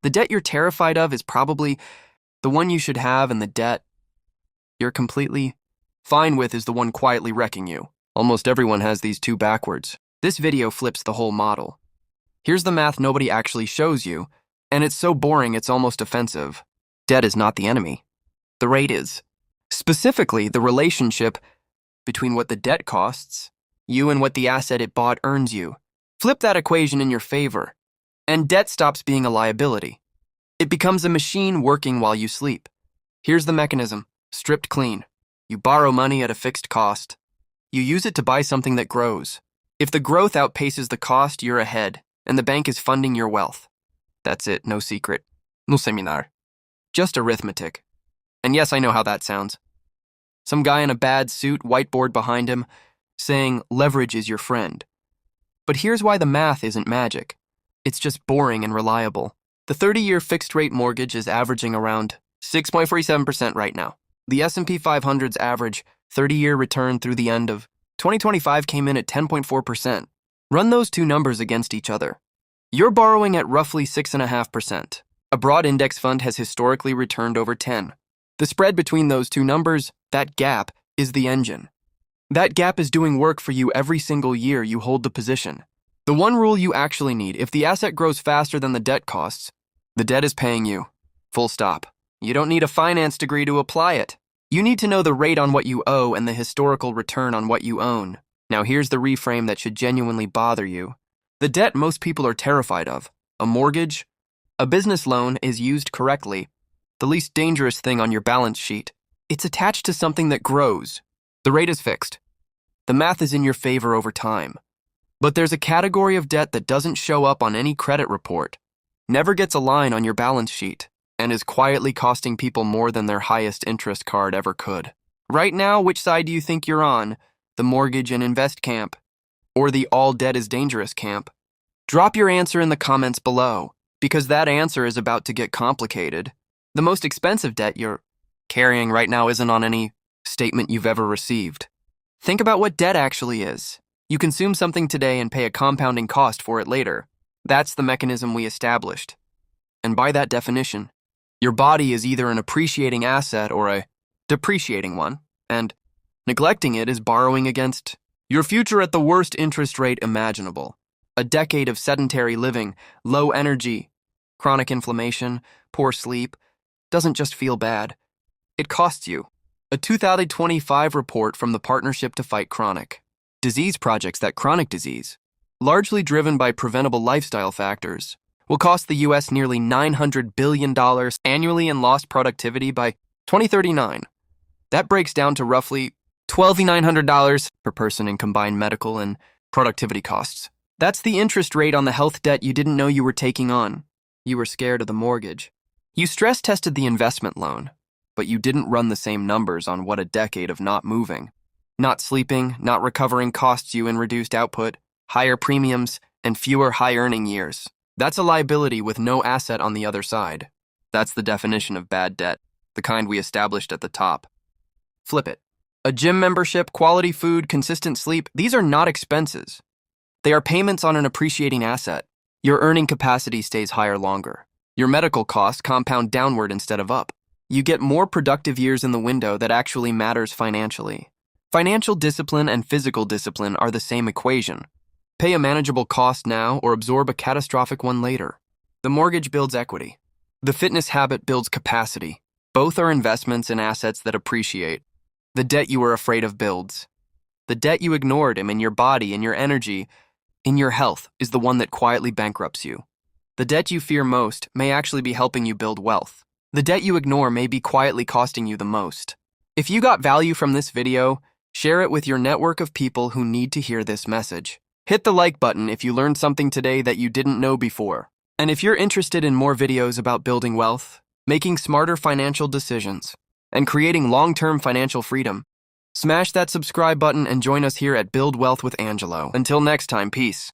The debt you're terrified of is probably the one you should have, and the debt you're completely fine with is the one quietly wrecking you. Almost everyone has these two backwards. This video flips the whole model. Here's the math nobody actually shows you, and it's so boring it's almost offensive. Debt is not the enemy. The rate is. Specifically, the relationship between what the debt costs you and what the asset it bought earns you. Flip that equation in your favor, and debt stops being a liability. It becomes a machine working while you sleep. Here's the mechanism, stripped clean. You borrow money at a fixed cost. You use it to buy something that grows. If the growth outpaces the cost, you're ahead, and the bank is funding your wealth. That's it, no secret. No seminar. Just arithmetic. And yes, I know how that sounds. Some guy in a bad suit, whiteboard behind him, saying leverage is your friend. But here's why the math isn't magic. It's just boring and reliable. The 30-year fixed-rate mortgage is averaging around 6.47% right now. The S&P 500's average 30-year return through the end of 2025 came in at 10.4%. Run those two numbers against each other. You're borrowing at roughly 6.5%. A broad index fund has historically returned over 10. The spread between those two numbers, that gap, is the engine. That gap is doing work for you every single year you hold the position. The one rule you actually need: if the asset grows faster than the debt costs, the debt is paying you. Full stop. You don't need a finance degree to apply it. You need to know the rate on what you owe and the historical return on what you own. Now here's the reframe that should genuinely bother you. The debt most people are terrified of, a mortgage, a business loan, is used correctly the least dangerous thing on your balance sheet. It's attached to something that grows. The rate is fixed. The math is in your favor over time. But there's a category of debt that doesn't show up on any credit report, never gets a line on your balance sheet, and is quietly costing people more than their highest interest card ever could. Right now, which side do you think you're on? The mortgage and invest camp, or the all debt is dangerous camp? Drop your answer in the comments below, because that answer is about to get complicated. The most expensive debt you're carrying right now isn't on any statement you've ever received. Think about what debt actually is. You consume something today and pay a compounding cost for it later. That's the mechanism we established. And by that definition, your body is either an appreciating asset or a depreciating one, and neglecting it is borrowing against your future at the worst interest rate imaginable. A decade of sedentary living, low energy, chronic inflammation, poor sleep, doesn't just feel bad. It costs you. A 2025 report from the Partnership to Fight Chronic Disease projects that chronic disease, largely driven by preventable lifestyle factors, will cost the U.S. nearly $900 billion annually in lost productivity by 2039. That breaks down to roughly $1,200 per person in combined medical and productivity costs. That's the interest rate on the health debt you didn't know you were taking on. You were scared of the mortgage. You stress-tested the investment loan, but you didn't run the same numbers on what a decade of not moving, not sleeping, not recovering costs you in reduced output, higher premiums, and fewer high-earning years. That's a liability with no asset on the other side. That's the definition of bad debt, the kind we established at the top. Flip it. A gym membership, quality food, consistent sleep, these are not expenses. They are payments on an appreciating asset. Your earning capacity stays higher longer. Your medical costs compound downward instead of up. You get more productive years in the window that actually matters financially. Financial discipline and physical discipline are the same equation. Pay a manageable cost now or absorb a catastrophic one later. The mortgage builds equity. The fitness habit builds capacity. Both are investments in assets that appreciate. The debt you were afraid of builds. The debt you ignored in your body, in your energy, in your health, is the one that quietly bankrupts you. The debt you fear most may actually be helping you build wealth. The debt you ignore may be quietly costing you the most. If you got value from this video, share it with your network of people who need to hear this message. Hit the like button if you learned something today that you didn't know before. And if you're interested in more videos about building wealth, making smarter financial decisions, and creating long-term financial freedom, smash that subscribe button and join us here at Build Wealth with Angelo. Until next time, peace.